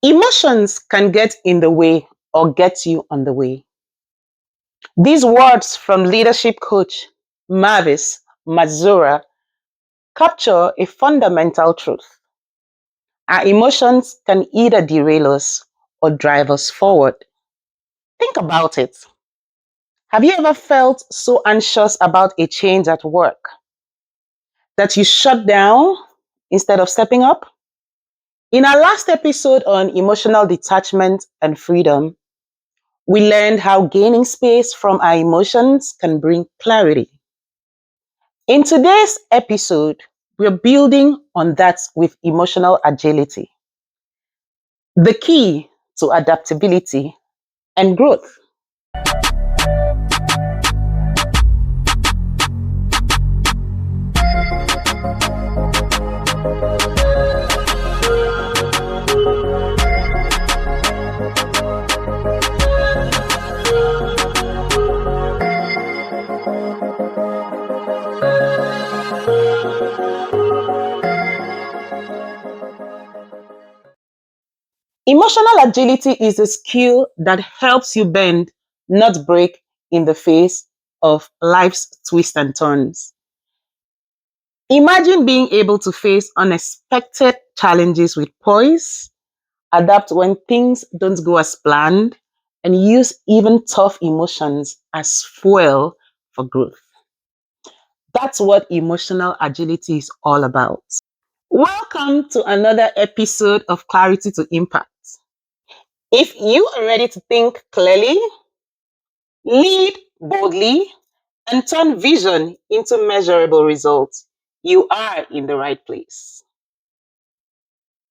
Emotions can get in the way or get you on the way. These words from leadership coach Mavis Mazura capture a fundamental truth. Our emotions can either derail us or drive us forward. Think about it. Have you ever felt so anxious about a change at work that you shut down instead of stepping up? In our last episode on emotional detachment and freedom, we learned how gaining space from our emotions can bring clarity. In today's episode, we're building on that with emotional agility, the key to adaptability and growth. Emotional agility is a skill that helps you bend, not break, in the face of life's twists and turns. Imagine being able to face unexpected challenges with poise, adapt when things don't go as planned, and use even tough emotions as fuel for growth. That's what emotional agility is all about. Welcome to another episode of Clarity to Impact. If you are ready to think clearly, lead boldly, and turn vision into measurable results, you are in the right place.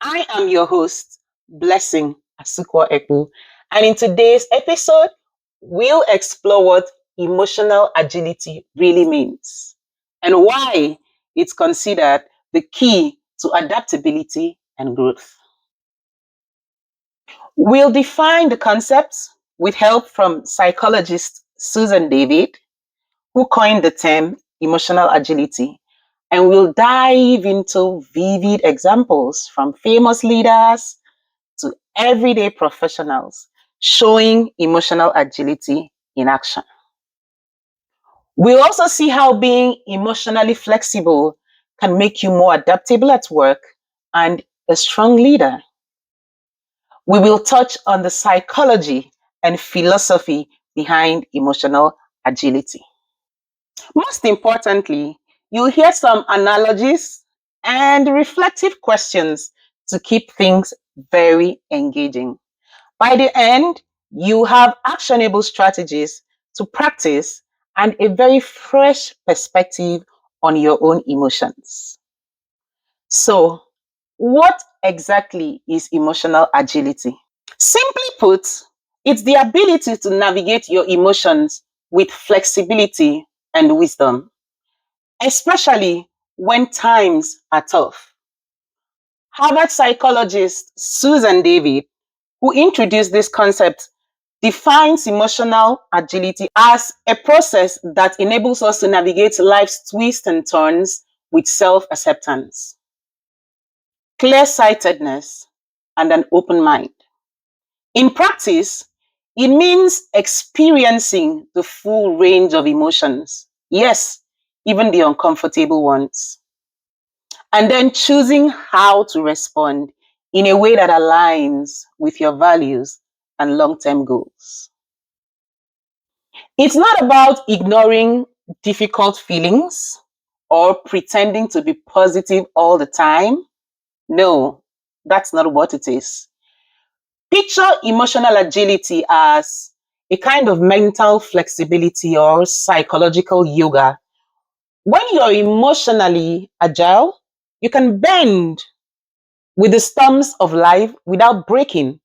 I am your host, Blessing Asukwa Eku, and in today's episode, we'll explore what emotional agility really means and why it's considered the key to adaptability and growth. We'll define the concepts with help from psychologist Susan David, who coined the term emotional agility. And we'll dive into vivid examples from famous leaders to everyday professionals showing emotional agility in action. We'll also see how being emotionally flexible can make you more adaptable at work and a strong leader. We will touch on the psychology and philosophy behind emotional agility. Most importantly, you'll hear some analogies and reflective questions to keep things very engaging. By the end, you have actionable strategies to practice and a very fresh perspective on your own emotions. So, what exactly is emotional agility? Simply put, it's the ability to navigate your emotions with flexibility and wisdom, especially when times are tough. Harvard psychologist Susan David, who introduced this concept, defines emotional agility as a process that enables us to navigate life's twists and turns with self acceptance, clear sightedness, and an open mind. In practice, it means experiencing the full range of emotions. Yes, even the uncomfortable ones. And then choosing how to respond in a way that aligns with your values and long term goals. It's not about ignoring difficult feelings or pretending to be positive all the time. No, that's not what it is. Picture emotional agility as a kind of mental flexibility or psychological yoga. When you're emotionally agile, you can bend with the storms of life without breaking.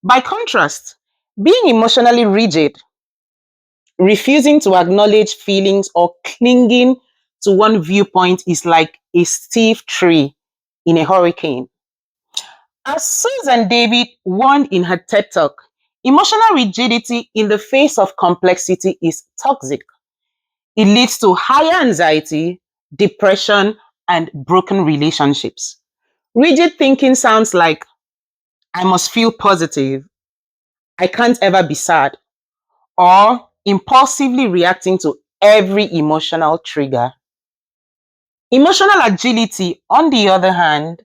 By contrast, being emotionally rigid, refusing to acknowledge feelings or clinging to one viewpoint is like a stiff tree in a hurricane. As Susan David warned in her TED Talk, emotional rigidity in the face of complexity is toxic. It leads to higher anxiety, depression, and broken relationships. Rigid thinking sounds like I must feel positive, I can't ever be sad, or impulsively reacting to every emotional trigger. Emotional agility, on the other hand,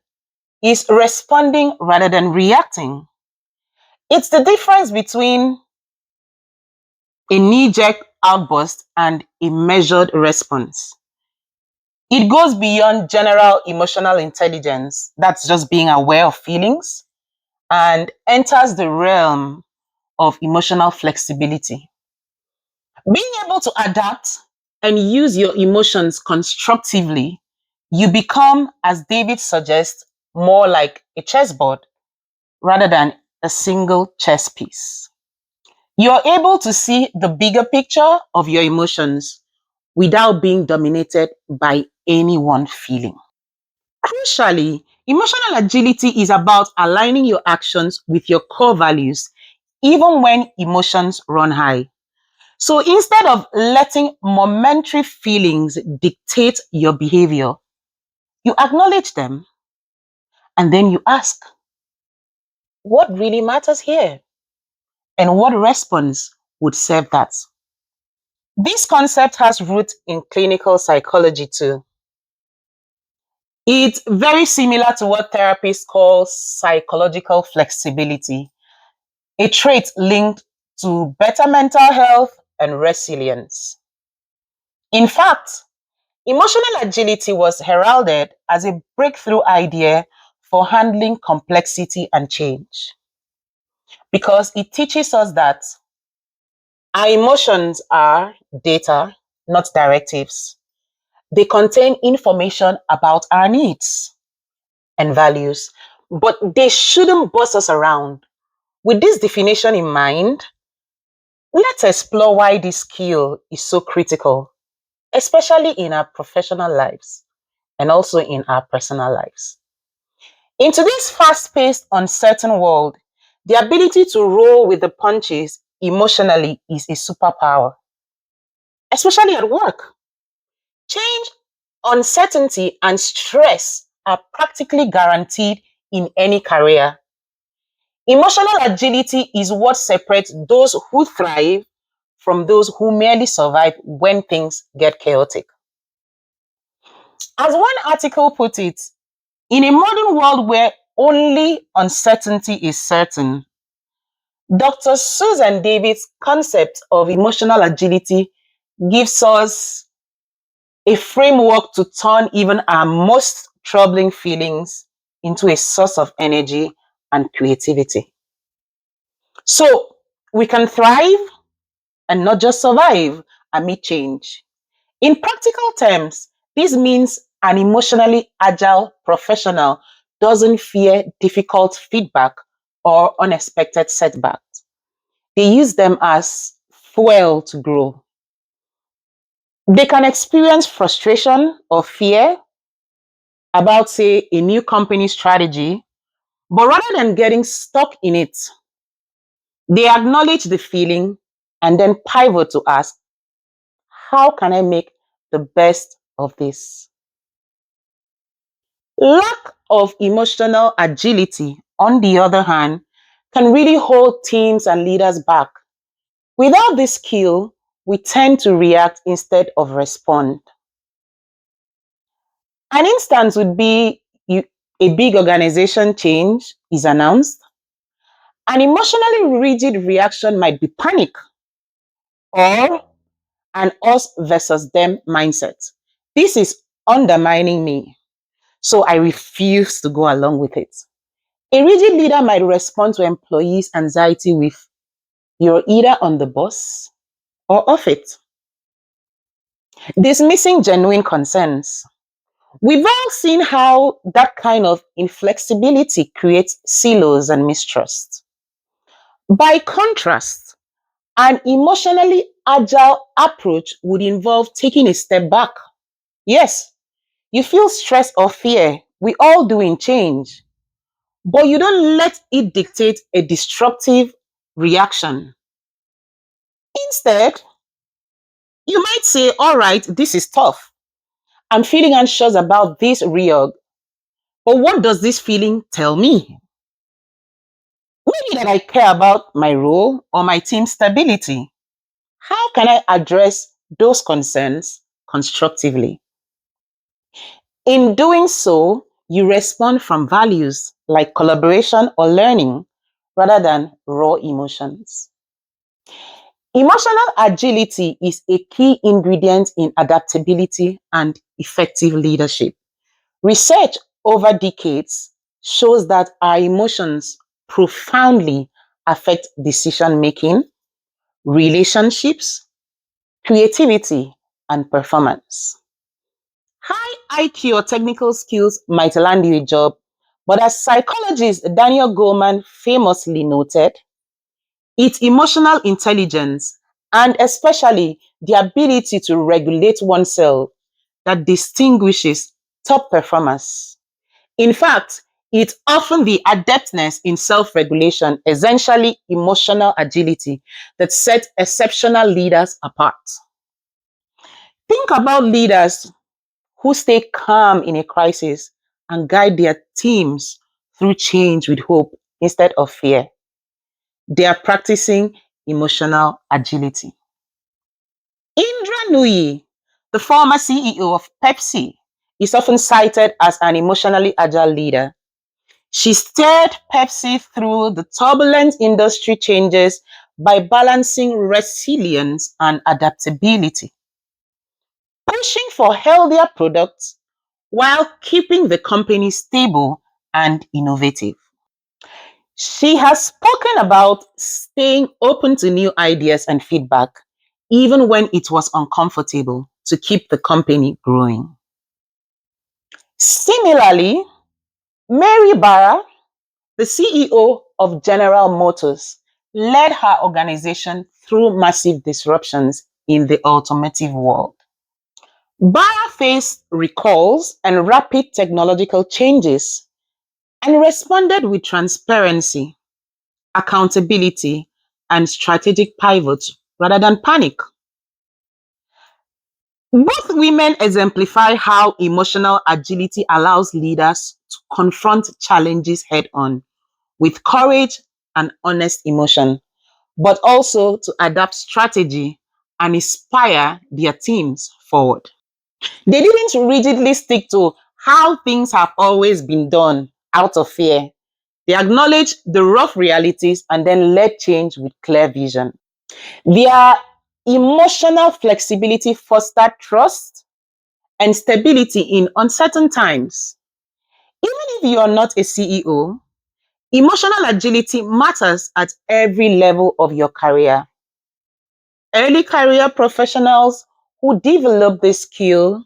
is responding rather than reacting. It's the difference between a knee jerk outburst and a measured response. It goes beyond general emotional intelligence, that's just being aware of feelings, and enters the realm of emotional flexibility. Being able to adapt and use your emotions constructively, you become, as David suggests, more like a chessboard rather than a single chess piece. You're able to see the bigger picture of your emotions without being dominated by any one feeling. Crucially, emotional agility is about aligning your actions with your core values, even when emotions run high. So instead of letting momentary feelings dictate your behavior, you acknowledge them and then you ask, what really matters here? And what response would serve that? This concept has roots in clinical psychology too. It's very similar to what therapists call psychological flexibility, a trait linked to better mental health and resilience. In fact, emotional agility was heralded as a breakthrough idea for handling complexity and change because it teaches us that our emotions are data, not directives. They contain information about our needs and values, but they shouldn't boss us around. With this definition in mind, let's explore why this skill is so critical, especially in our professional lives and also in our personal lives. In today's fast paced, uncertain world, the ability to roll with the punches emotionally is a superpower, especially at work. Change, uncertainty, and stress are practically guaranteed in any career. Emotional agility is what separates those who thrive from those who merely survive when things get chaotic. As one article put it, in a modern world where only uncertainty is certain, Dr. Susan David's concept of emotional agility gives us a framework to turn even our most troubling feelings into a source of energy and creativity. So we can thrive and not just survive amid change. In practical terms, this means an emotionally agile professional doesn't fear difficult feedback or unexpected setbacks. They use them as fuel to grow. They can experience frustration or fear about, say, a new company strategy, but rather than getting stuck in it, they acknowledge the feeling and then pivot to ask, how can I make the best of this? Lack of emotional agility, on the other hand, can really hold teams and leaders back. Without this skill, we tend to react instead of respond. An instance would be a big organization change is announced. An emotionally rigid reaction might be panic or an us versus them mindset. This is undermining me, so I refuse to go along with it. A rigid leader might respond to employees' anxiety with, you're either on the bus or off it, dismissing genuine concerns. We've all seen how that kind of inflexibility creates silos and mistrust. By contrast, an emotionally agile approach would involve taking a step back. Yes, you feel stress or fear. We all do in change, but you don't let it dictate a destructive reaction. Instead, you might say, all right, this is tough. I'm feeling anxious about this reorg, but what does this feeling tell me? be that I care about my role or my team's stability. How can I address those concerns constructively? In doing so, you respond from values like collaboration or learning rather than raw emotions. Emotional agility is a key ingredient in adaptability and effective leadership. Research over decades shows that our emotions profoundly affect decision making, relationships, creativity, and performance. High IQ or technical skills might land you a job, but as psychologist Daniel Goleman famously noted, it's emotional intelligence and especially the ability to regulate oneself that distinguishes top performers. In fact, it's often the adeptness in self regulation, essentially emotional agility, that sets exceptional leaders apart. Think about leaders who stay calm in a crisis and guide their teams through change with hope instead of fear. They are practicing emotional agility. Indra Nooyi, the former CEO of Pepsi, is often cited as an emotionally agile leader. She steered Pepsi through the turbulent industry changes by balancing resilience and adaptability, pushing for healthier products while keeping the company stable and innovative. She has spoken about staying open to new ideas and feedback, even when it was uncomfortable, to keep the company growing. Similarly, Mary Barra, the CEO of General Motors, led her organization through massive disruptions in the automotive world. Barra faced recalls and rapid technological changes and responded with transparency, accountability, and strategic pivots rather than panic. Both women exemplify how emotional agility allows leaders to confront challenges head on with courage and honest emotion, but also to adapt strategy and inspire their teams forward. They didn't rigidly stick to how things have always been done out of fear. They acknowledged the rough realities and then led change with clear vision. Their emotional flexibility fostered trust and stability in uncertain times. Even if you are not a CEO, emotional agility matters at every level of your career. Early career professionals who develop this skill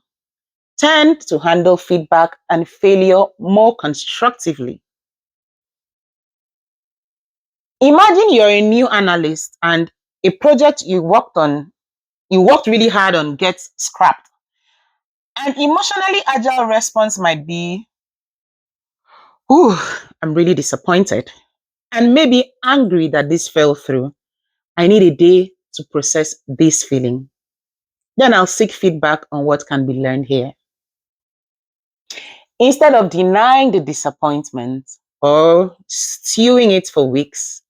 tend to handle feedback and failure more constructively. Imagine you're a new analyst and a project you worked really hard on gets scrapped. An emotionally agile response might be, "Ooh, I'm really disappointed," and maybe angry that this fell through. I need a day to process this feeling. Then I'll seek feedback on what can be learned here. Instead of denying the disappointment or stewing it for weeks,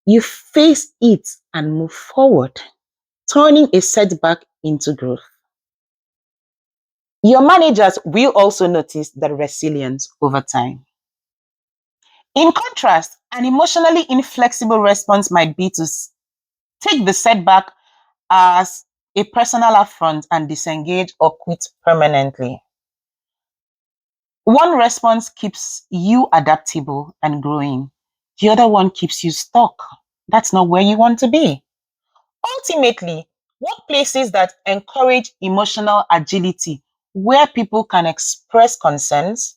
you face it and move forward, turning a setback into growth. Your managers will also notice the resilience over time. In contrast, an emotionally inflexible response might be to take the setback as a personal affront and disengage or quit permanently. One response keeps you adaptable and growing, the other one keeps you stuck. That's not where you want to be. Ultimately, workplaces that encourage emotional agility, where people can express concerns,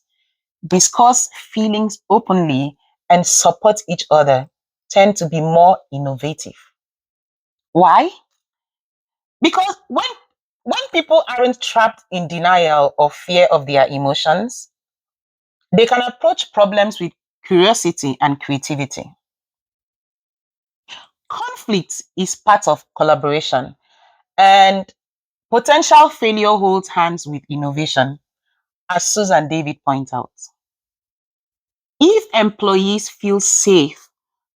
discuss feelings openly, and support each other, tend to be more innovative. Why? Because when people aren't trapped in denial or fear of their emotions, they can approach problems with curiosity and creativity. Conflict is part of collaboration, and potential failure holds hands with innovation, as Susan David points out. If employees feel safe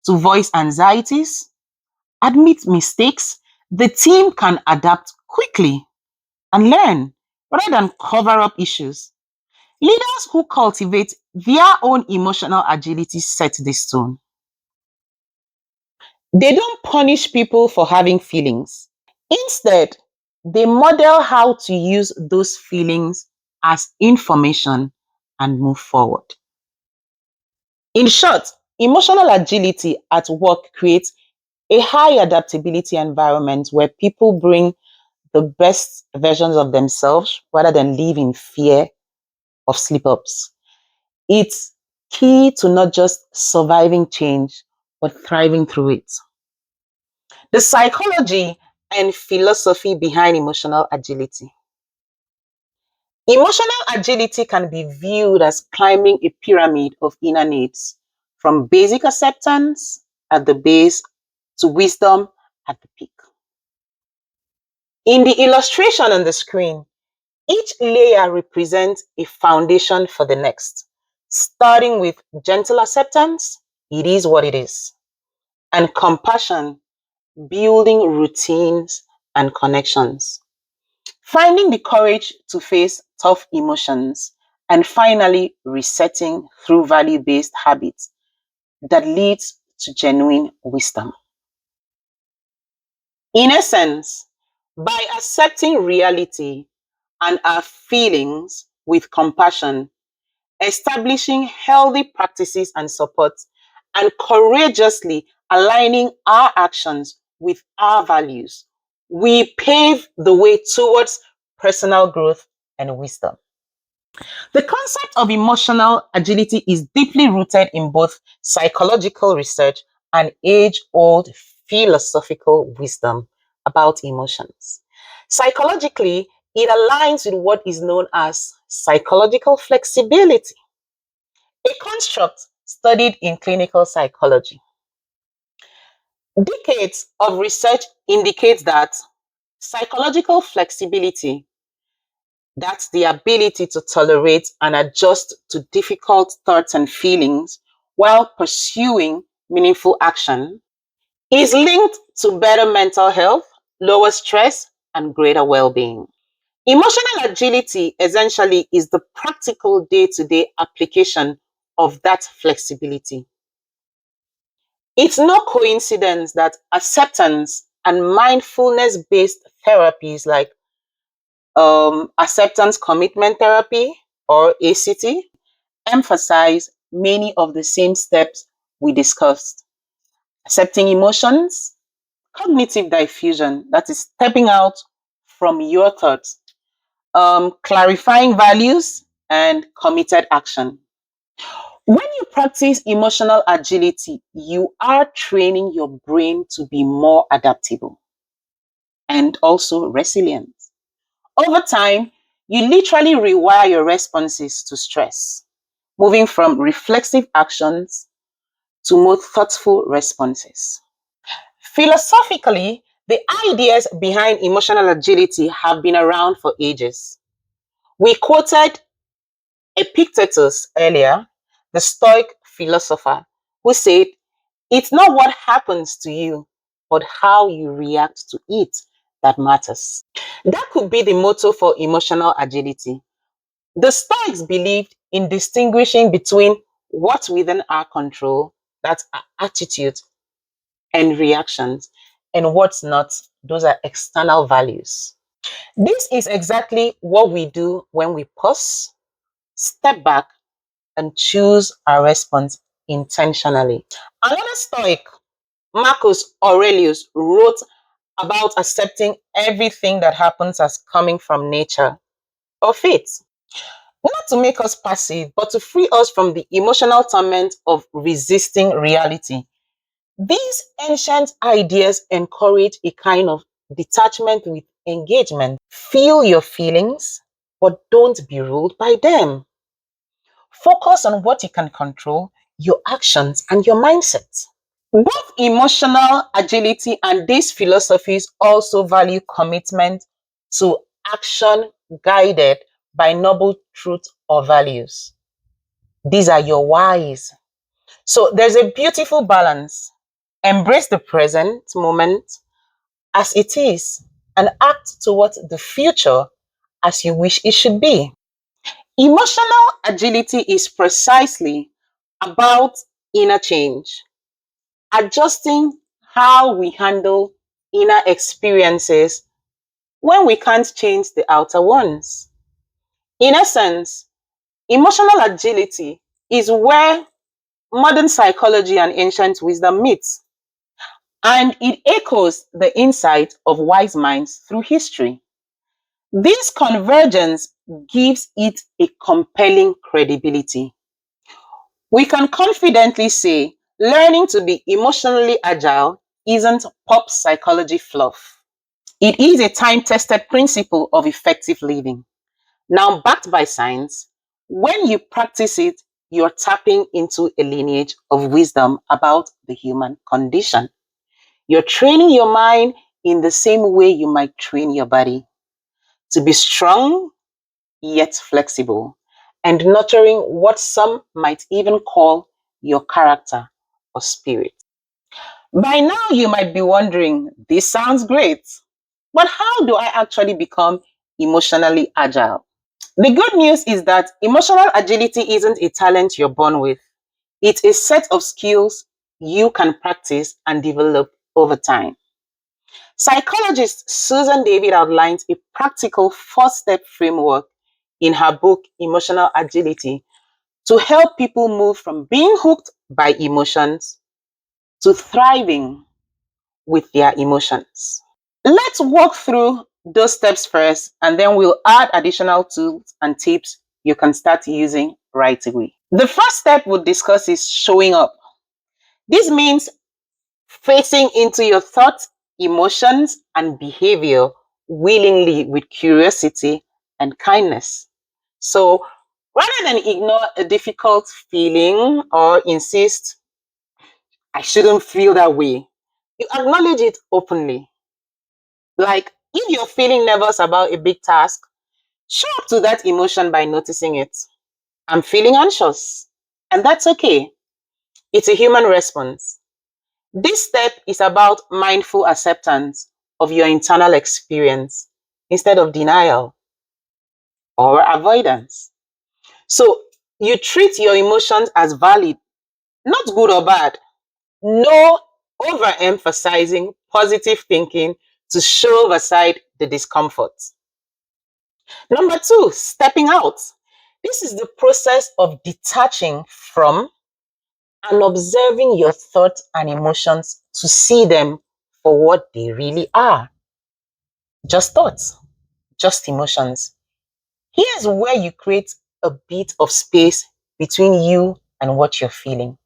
to voice anxieties, admit mistakes, the team can adapt quickly and learn rather than cover up issues. Leaders who cultivate their own emotional agility set this tone. They don't punish people for having feelings. Instead, they model how to use those feelings as information and move forward. In short, emotional agility at work creates a high adaptability environment where people bring the best versions of themselves rather than live in fear of slip ups. It's key to not just surviving change, but thriving through it. The psychology and philosophy behind emotional agility. Emotional agility can be viewed as climbing a pyramid of inner needs, from basic acceptance at the base to wisdom at the peak. In the illustration on the screen, each layer represents a foundation for the next, starting with gentle acceptance, it is what it is, and compassion, building routines and connections, finding the courage to face tough emotions, and finally resetting through value-based habits that leads to genuine wisdom. In essence, by accepting reality and our feelings with compassion, establishing healthy practices and support, and courageously aligning our actions with our values, we pave the way towards personal growth and wisdom. The concept of emotional agility is deeply rooted in both psychological research and age old philosophical wisdom about emotions. Psychologically, it aligns with what is known as psychological flexibility, a construct studied in clinical psychology. Decades of research indicate that psychological flexibility, that's the ability to tolerate and adjust to difficult thoughts and feelings while pursuing meaningful action, is linked to better mental health, lower stress, and greater well being. Emotional agility essentially is the practical day to day application of that flexibility. It's no coincidence that acceptance and mindfulness based therapies like acceptance commitment therapy or ACT emphasize many of the same steps we discussed. Accepting emotions, cognitive diffusion, that is stepping out from your thoughts, clarifying values, and committed action. When you practice emotional agility, you are training your brain to be more adaptable and also resilient. Over time, you literally rewire your responses to stress, moving from reflexive actions to more thoughtful responses. Philosophically, the ideas behind emotional agility have been around for ages. We quoted Epictetus earlier, the Stoic philosopher, who said, it's not what happens to you, but how you react to it that matters. That could be the motto for emotional agility. The Stoics believed in distinguishing between what's within our control, that's our attitude and reactions, and what's not, those are external values. This is exactly what we do when we pause, step back, and choose our response intentionally. Another Stoic, Marcus Aurelius, wrote about accepting everything that happens as coming from nature or fate. Not to make us passive, but to free us from the emotional torment of resisting reality. These ancient ideas encourage a kind of detachment with engagement. Feel your feelings, but don't be ruled by them. Focus on what you can control, your actions, and your mindset. Both emotional agility and these philosophies also value commitment to action guided by noble truth or values. These are your whys. So there's a beautiful balance. Embrace the present moment as it is and act towards the future as you wish it should be. Emotional agility is precisely about inner change, adjusting how we handle inner experiences when we can't change the outer ones. In essence, emotional agility is where modern psychology and ancient wisdom meet, and it echoes the insight of wise minds through history. This convergence gives it a compelling credibility. We can confidently say learning to be emotionally agile isn't pop psychology fluff. It is a time tested principle of effective living. Now, backed by science, when you practice it, you're tapping into a lineage of wisdom about the human condition. You're training your mind in the same way you might train your body to be strong yet flexible and nurturing what some might even call your character or spirit. By now, you might be wondering, this sounds great, but how do I actually become emotionally agile? The good news is that emotional agility isn't a talent you're born with. It's a set of skills you can practice and develop over time. Psychologist Susan David outlines a practical 4 step framework in her book, Emotional Agility, to help people move from being hooked by emotions to thriving with their emotions. Let's walk through those steps first, and then we'll add additional tools and tips you can start using right away. The first step we'll discuss is showing up. This means facing into your thoughts, emotions, and behavior willingly with curiosity and kindness. So rather than ignore a difficult feeling or insist, I shouldn't feel that way, you acknowledge it openly. Like if you're feeling nervous about a big task, show up to that emotion by noticing it. I'm feeling anxious, and that's okay. It's a human response. This step is about mindful acceptance of your internal experience instead of denial or avoidance. So you treat your emotions as valid, not good or bad. No overemphasizing positive thinking to shove aside the discomfort. Number two, stepping out. This is the process of detaching from and observing your thoughts and emotions to see them for what they really are. Just thoughts, just emotions. Here's where you create a bit of space between you and what you're feeling.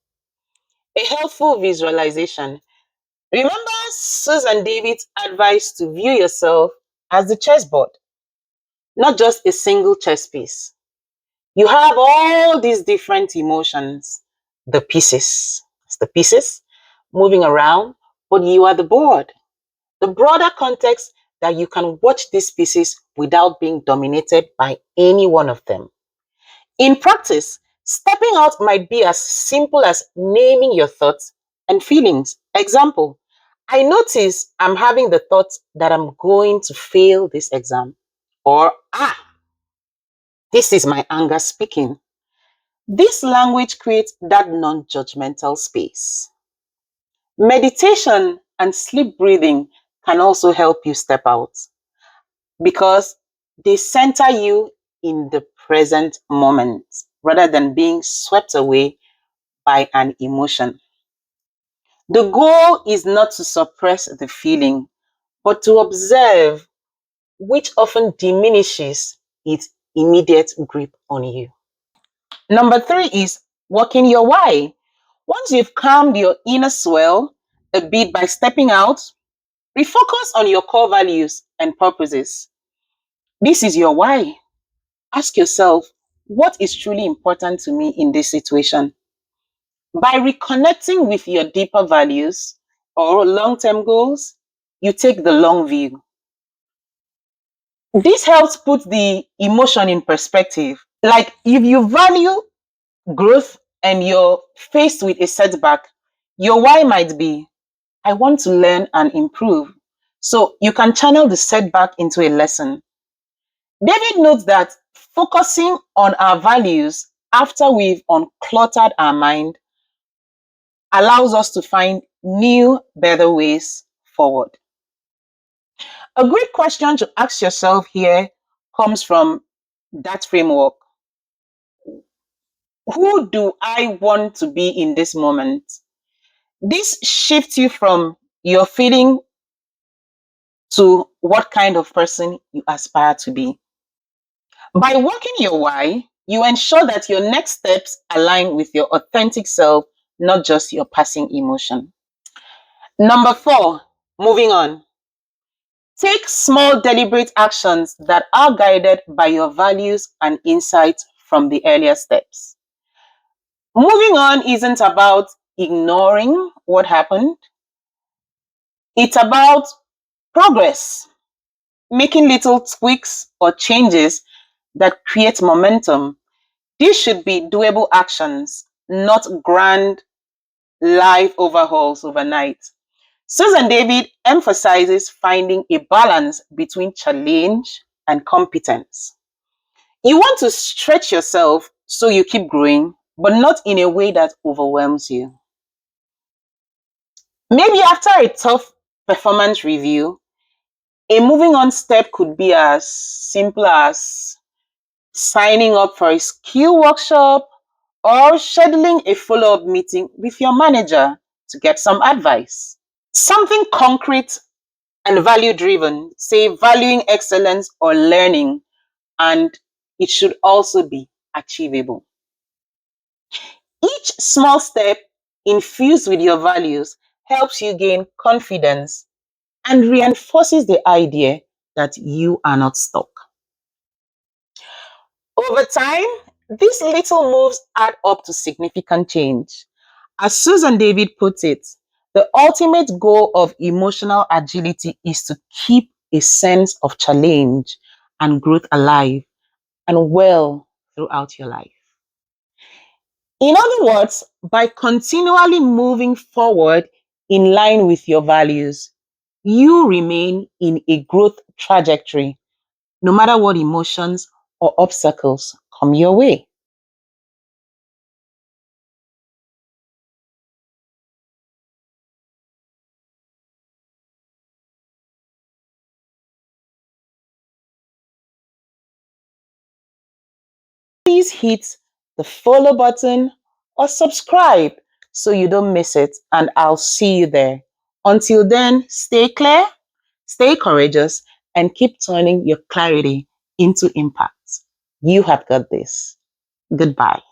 A helpful visualization. Remember Susan David's advice to view yourself as the chessboard, not just a single chess piece. You have all these different emotions, the pieces, it's the pieces moving around, but you are the board. The broader context that you can watch these pieces without being dominated by any one of them. In practice, stepping out might be as simple as naming your thoughts and feelings. Example, I notice I'm having the thought that I'm going to fail this exam. Or, this is my anger speaking. This language creates that non judgmental space. Meditation and sleep breathing can also help you step out because they center you in the present moment rather than being swept away by an emotion. The goal is not to suppress the feeling, but to observe, which often diminishes its immediate grip on you. Number three is walking your why. Once you've calmed your inner swell a bit by stepping out, refocus on your core values and purposes. This is your why. Ask yourself, what is truly important to me in this situation? By reconnecting with your deeper values or long term goals, you take the long view. This helps put the emotion in perspective. Like if you value growth and you're faced with a setback, your why might be, I want to learn and improve. So you can channel the setback into a lesson. David notes that focusing on our values after we've uncluttered our mind allows us to find new, better ways forward. A great question to ask yourself here comes from that framework. Who do I want to be in this moment? This shifts you from your feeling to what kind of person you aspire to be. By working your why, you ensure that your next steps align with your authentic self, not just your passing emotion. Number 4, moving on. Take small, deliberate actions that are guided by your values and insights from the earlier steps. Moving on isn't about ignoring what happened, it's about progress, making little tweaks or changes that create momentum. These should be doable actions, not grand life overhauls overnight. Susan David emphasizes finding a balance between challenge and competence. You want to stretch yourself so you keep growing, but not in a way that overwhelms you. Maybe after a tough performance review, a moving on step could be as simple as signing up for a skill workshop or scheduling a follow up meeting with your manager to get some advice. Something concrete and value driven, say valuing excellence or learning, and it should also be achievable. Each small step infused with your values helps you gain confidence and reinforces the idea that you are not stuck. Over time, these little moves add up to significant change. As Susan David puts it, the ultimate goal of emotional agility is to keep a sense of challenge and growth alive and well throughout your life. In other words, by continually moving forward in line with your values, you remain in a growth trajectory, no matter what emotions or obstacles come your way. Please hit the follow button or subscribe so you don't miss it, and I'll see you there. Until then, stay clear, stay courageous, and keep turning your clarity into impact. You have got this. Goodbye.